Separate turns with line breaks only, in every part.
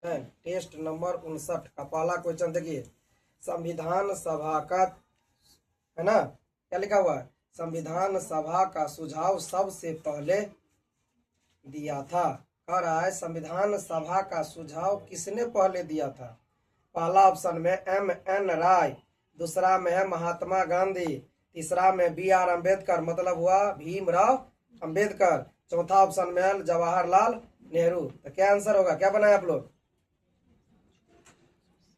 है। Test number 59 का पहला क्वेश्चन देखिए, संविधान सभा का, है ना, क्या लिखा हुआ है, संविधान सभा का सुझाव सबसे पहले दिया था। कह रहा है संविधान सभा का सुझाव किसने पहले दिया था। पहला ऑप्शन में M.N. राय, दूसरा में है महात्मा गांधी, तीसरा में B.R. अम्बेडकर, मतलब हुआ भीमराव अम्बेडकर, चौथा ऑप्शन में है जवाहरलाल नेहरू। तो क्या आंसर होगा, क्या बनाए आप लोग,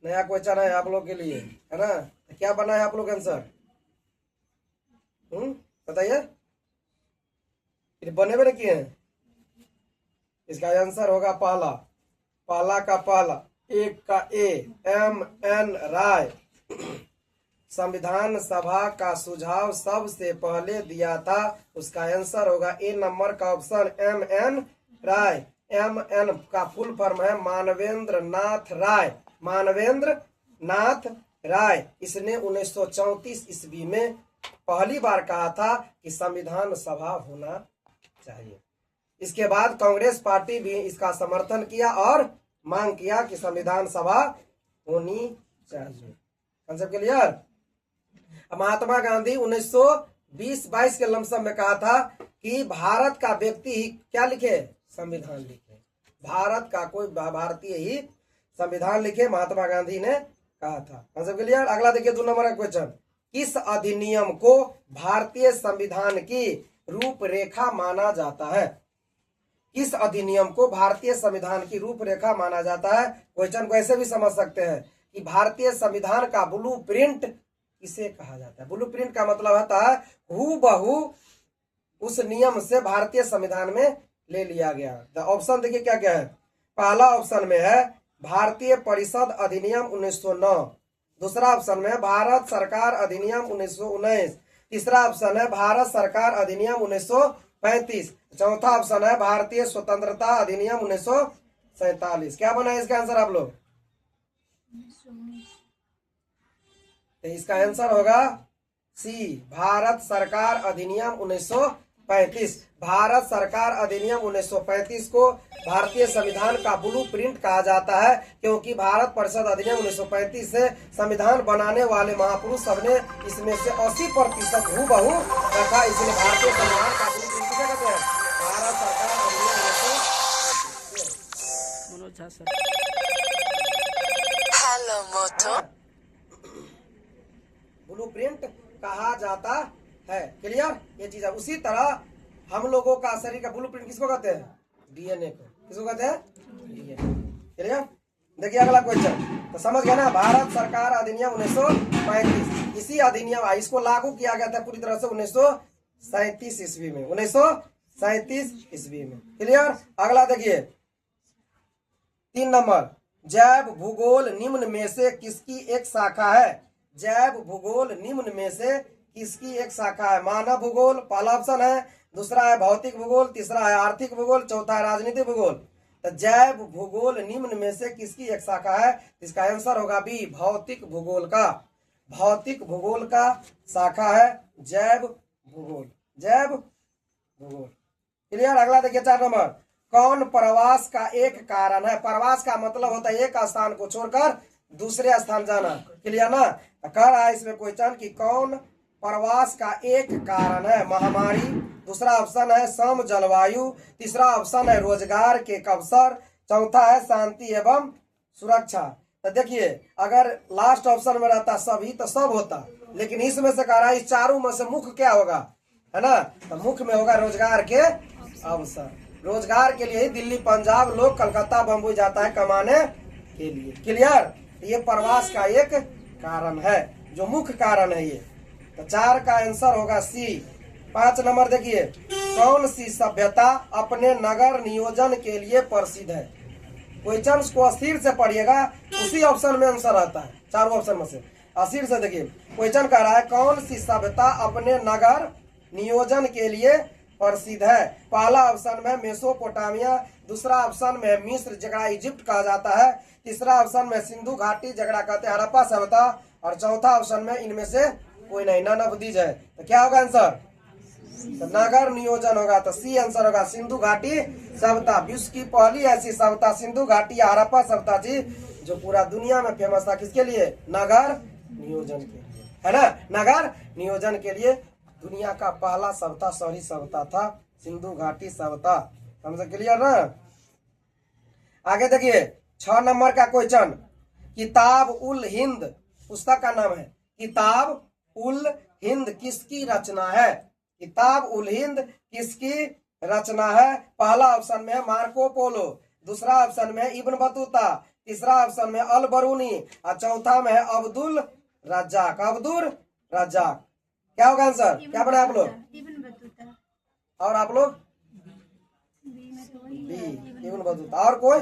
नया क्वेश्चन है आप लोग के लिए, है ना, तो क्या बना है आप लोग आंसर, बताइए, फिर बने बने किए हैं। इसका आंसर होगा पहला, पहला का पहला, एक का ए, M.N. राय। संविधान सभा का सुझाव सबसे पहले दिया था, उसका आंसर होगा ए नंबर का ऑप्शन M.N. राय। M.N. का फुल फॉर्म है मानवेंद्र नाथ राय, मानवेंद्र नाथ राय। इसने 1934 ईस्वी में पहली बार कहा था कि संविधान सभा होना चाहिए। इसके बाद कांग्रेस पार्टी भी इसका समर्थन किया और मांग किया कि संविधान सभा होनी चाहिए। Concept clear. महात्मा गांधी 1920-22 के लमसम में कहा था कि भारत का व्यक्ति ही क्या लिखे, संविधान लिखे, भारत का कोई भारतीय ही संविधान लिखे, महात्मा गांधी ने कहा था। Concept clear. अगला देखिए 2 नंबर का क्वेश्चन, किस अधिनियम को भारतीय संविधान की रूपरेखा माना जाता है। किस अधिनियम को भारतीय संविधान की रूपरेखा माना जाता है। क्वेश्चन को ऐसे भी समझ सकते हैं कि भारतीय संविधान का ब्लूप्रिंट किसे कहा जाता है। ब्लूप्रिंट का मतलब होता है हूबहू उस नियम से भारतीय संविधान में ले लिया गया। ऑप्शन देखिए क्या क्या है। पहला ऑप्शन में है भारतीय परिषद अधिनियम 1909, दूसरा ऑप्शन में भारत सरकार अधिनियम 1919, तीसरा ऑप्शन है भारत सरकार अधिनियम 1935, चौथा ऑप्शन है भारतीय स्वतंत्रता अधिनियम 1947। क्या बना है इसका आंसर आप लोग, तो इसका आंसर होगा सी, भारत सरकार अधिनियम 1935। भारत सरकार अधिनियम 1935 को भारतीय संविधान का ब्लूप्रिंट कहा जाता है, क्योंकि भारत परिषद अधिनियम 1935 से संविधान बनाने वाले महापुरुष सबने इसमें से 80% हूबहू रखा, इसलिए भारतीय संविधान का ब्लूप्रिंट किसे कहते हैं, भारत सरकार अधिनियम 1935। हेलो मोटो, ब्लूप्रिंट कहा जाता है। क्लियर, ये चीज है। उसी तरह हम लोगों का शरीर का ब्लूप्रिंट किसको कहते हैं, डीएनए को, किसको कहते हैं, डीएनए। क्लियर। देखिए अगला क्वेश्चन, तो समझ गए ना, भारत सरकार अधिनियम 1935, इसी अधिनियम इसको लागू किया गया था पूरी तरह से 1937 ईस्वी में, 1937 ईस्वी में। क्लियर। अगला देखिए 3 नंबर, जैव भूगोल निम्न में से किसकी एक शाखा है। जैव भूगोल निम्न में से किसकी एक शाखा है। मानव भूगोल पहला ऑप्शन है, दूसरा है भौतिक भूगोल, तीसरा है आर्थिक भूगोल, चौथा है राजनीतिक भूगोल। तो जैव भूगोल निम्न में से किसकी एक शाखा है, इसका आंसर होगा बी, भौतिक भूगोल का। भौतिक भूगोल का शाखा है जैव भूगोल, जैव भूगोल। क्लियर। अगला देखिए 4 नंबर, कौन प्रवास का एक कारण है। प्रवास का मतलब होता है एक स्थान को छोड़कर दूसरे स्थान जाना। क्लियर ना। कह रहा है इसमें क्वेश्चन कि कौन प्रवास का एक कारण है। महामारी, दूसरा ऑप्शन है सम जलवायु, तीसरा ऑप्शन है रोजगार के अवसर, चौथा है शांति एवं सुरक्षा। तो देखिए अगर लास्ट ऑप्शन में रहता सभी तो सब होता, लेकिन इसमें से कह रहा है इस चारों में से मुख्य क्या होगा, है ना, तो मुख्य में होगा रोजगार के अवसर। रोजगार के लिए ही दिल्ली पंजाब लोग कलकत्ता बम्बई जाता है कमाने के लिए। क्लियर। ये प्रवास का एक कारण है, जो मुख्य कारण है ये। तो 4 का आंसर होगा सी। 5 नंबर देखिए, कौन सी सभ्यता अपने नगर नियोजन के लिए प्रसिद्ध है। क्वेश्चन को अस्थिर से पढ़िएगा, उसी ऑप्शन में आंसर आता है, चारों ऑप्शन में से। अस्थिर से देखिए क्वेश्चन कह रहा है कौन सी सभ्यता अपने नगर नियोजन के लिए प्रसिद्ध है। पहला ऑप्शन में मेसोपोटामिया, दूसरा ऑप्शन में मिस्र जगड़ा इजिप्ट कहा जाता है, तीसरा ऑप्शन में सिंधु घाटी जगड़ा कहते हैं हड़प्पा सभ्यता, और चौथा ऑप्शन में इनमें से कोई नहीं, नन ऑफ दीज है। तो क्या होगा आंसर, तो नगर नियोजन होगा तो सी आंसर होगा। सिंधु घाटी सभ्यता विश्व की पहली ऐसी सभ्यता सिंधु घाटी या हड़प्पा सभ्यता थी जो पूरा दुनिया में फेमस था। किसके लिए? नगर नियोजन के लिए, है ना। नगर नियोजन के लिए दुनिया का पहला सभ्यता शहरी सभ्यता था सिंधु घाटी सभ्यता। हमसे क्लियर ना। आगे देखिए 6 नंबर का क्वेश्चन, किताब उल हिंद पुस्तक का नाम है। किताब उल हिंद किसकी रचना है? किताब उल हिंद किसकी रचना है? पहला ऑप्शन में है मार्को पोलो, दूसरा ऑप्शन में है इब्न बतूता, तीसरा ऑप्शन में अल बरूनी और चौथा में है अब्दुल रज्जाक। अब्दुल रज्जाक क्या होगा आंसर? क्या बना आप लोग?
Ibn Battuta.
और आप लोग? B Ibn Battuta. और कोई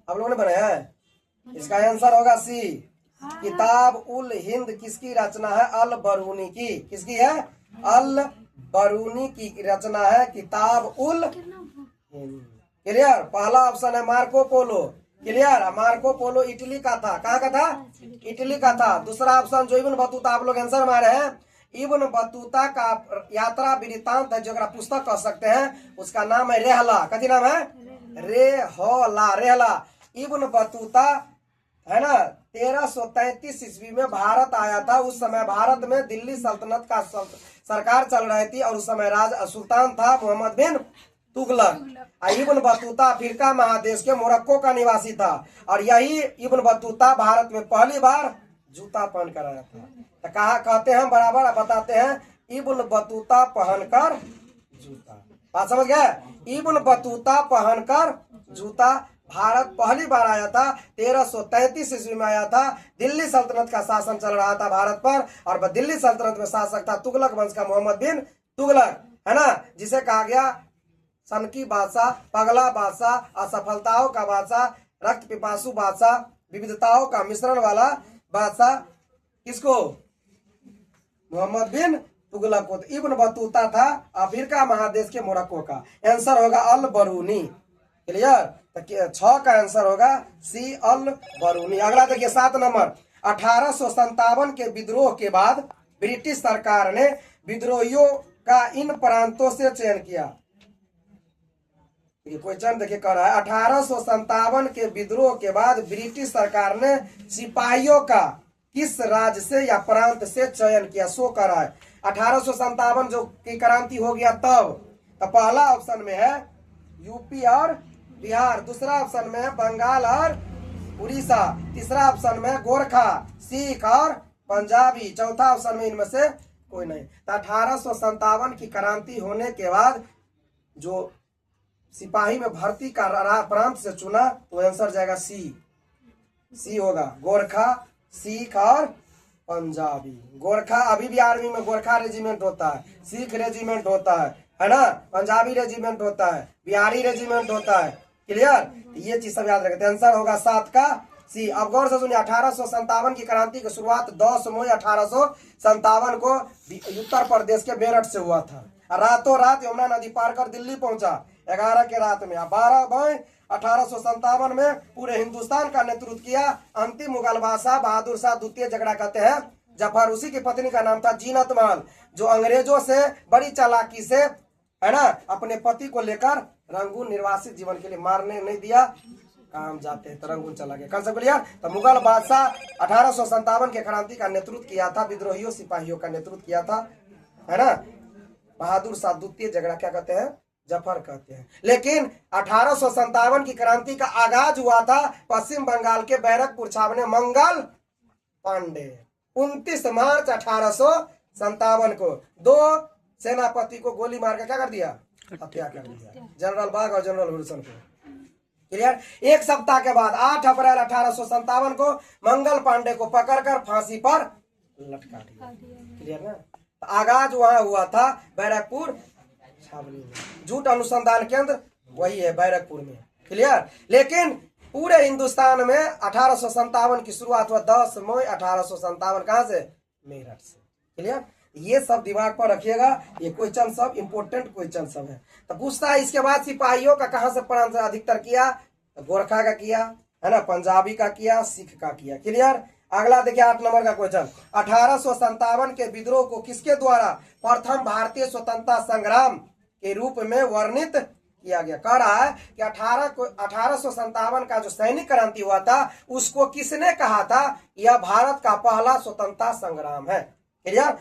आप लोगों ने बनाया है? इसका आंसर होगा सी। किताब उल हिंद किसकी रचना है? अल बरूनी की। किसकी है? अल बरूनी की रचना है किताब उल हिंद। क्लियर? पहला ऑप्शन है Marco Polo. Clear? Marco Polo Italy का था। कहाँ का था? इटली का था। दूसरा ऑप्शन जो इब्न बतूता, आप लोग आंसर मारे हैं। इब्न बतूता का यात्रा वृत्तांत है जो पुस्तक कह सकते हैं, उसका नाम है रेहला। कथी नाम है? रेहला। रेहला। इब्न बतूता है ना 1333 ईस्वी में भारत आया था। उस समय भारत में दिल्ली सल्तनत का सरकार चल रही थी और उस समय सुल्तान था मोहम्मद बिन तुगलक। इब्न बतूता अफ्रीका महादेश के मोरक्को का निवासी था और यही इब्न बतूता भारत में पहली बार जूता पहन कर आया था। तो कहा कहते हैं बराबर बताते हैं इब्न बतूता पहनकर जूता। बात समझ गए? इब्न बतूता पहनकर जूता भारत पहली बार आया था। 1333 ईस्वी में आया था। दिल्ली सल्तनत का शासन चल रहा था भारत पर और दिल्ली सल्तनत में शासक था तुगलक वंश का मोहम्मद बिन तुगलक, है ना, जिसे कहा गया सन की बादशाह, पगला बादशाह, असफलताओं का बादशाह, रक्त पिपासु बादशाह, विविधताओं का मिश्रण वाला बादशाह। किसको? मोहम्मद बिन तुगलक को। इब्न बतूता था अफ्रीका महादेश के मोरक्को का। आंसर होगा अल बरूनी। क्लियर? तो 6 का आंसर होगा सी अल बरूनी। अगला देखिए 7 नंबर, 1857 के विद्रोह के बाद ब्रिटिश सरकार ने विद्रोहियों का इन प्रांतों से चयन किया। क्वेश्चन देखिए कह रहा है 1857 के विद्रोह के बाद ब्रिटिश सरकार ने सिपाहियों का किस राज्य से या प्रांत से चयन किया? सो कर रहा है 1857 जो की क्रांति हो गया तब। तो पहला ऑप्शन में है यूपी और बिहार, दूसरा ऑप्शन में है बंगाल और उड़ीसा, तीसरा ऑप्शन में गोरखा, सिख और पंजाबी, चौथा ऑप्शन में इनमें से कोई नहीं। तो 1857 की क्रांति होने के बाद जो सिपाही में भर्ती का प्रांत से चुना तो आंसर जाएगा सी होगा गोरखा, सिख और पंजाबी। गोरखा अभी भी आर्मी में गोरखा रेजिमेंट होता है, सिख रेजिमेंट होता है ना, पंजाबी रेजिमेंट होता है, बिहारी रेजिमेंट होता है। क्लियर? ये चीज सब याद रखते हैं। आंसर होगा 7 का सी। अब गौर से सुनिए 1857 की क्रांति की शुरुआत 10 मई 1857 को उत्तर प्रदेश के मेरठ से हुआ था। रातों रात यमुना नदी पार कर दिल्ली पहुंचा 11 के रात में। 12 मई 1857 में पूरे हिंदुस्तान का नेतृत्व किया अंतिम मुगल बादशाह बहादुर शाह द्वितीय, झगड़ा कहते हैं जफर। उसी की पत्नी का नाम था जीनत महल, जो अंग्रेजों से बड़ी चालाकी से, है ना, अपने पति को लेकर रंगून निर्वासित जीवन के लिए मारने नहीं दिया, काम जाते हैं तो रंगून चला गया। Concept clear? तो मुगल बादशाह 1857 के क्रांति का नेतृत्व किया था, विद्रोहियों सिपाहियों का नेतृत्व किया था, है ना। बहादुर शाह द्वितीय, झगड़ा क्या कहते हैं? जफर कहते हैं। लेकिन 1857 की क्रांति का आगाज हुआ था पश्चिम बंगाल के बैरकपुर छावनी मंगल पांडे। 29 मार्च 1857 को 2 सेनापति को गोली मार के क्या कर दिया? हत्या कर दिया, जनरल बाग और जनरल विल्सन को। क्लियर? एक सप्ताह के बाद 8 अप्रैल 1857 को मंगल पांडे को पकड़कर फांसी पर लटका दिया। क्लियर ना? आगाज वहां हुआ था बैरकपुर छावनी में। झूठ अनुसंधान केंद्र वही है बैरकपुर में। क्लियर? लेकिन पूरे हिंदुस्तान में 1857 की शुरुआत हुआ 10 मई 1857। कहां से? मेरठ से। क्लियर? ये सब दिमाग पर रखिएगा, ये क्वेश्चन सब इंपोर्टेंट क्वेश्चन सब है। तो पूछता है इसके बाद सिपाहियों का कहां से प्रांत अधिकतर किया? तो गोरखा का किया, है ना, पंजाबी का किया, सिख का किया। क्लियर? अगला देखिए 8 नंबर का क्वेश्चन, 1857 के विद्रोह को किसके द्वारा प्रथम भारतीय स्वतंत्रता संग्राम के रूप में वर्णित किया गया। कह रहा है कि 1857 का जो सैनिक क्रांति हुआ था उसको किसने कहा था यह भारत का पहला स्वतंत्रता संग्राम है। क्लियर।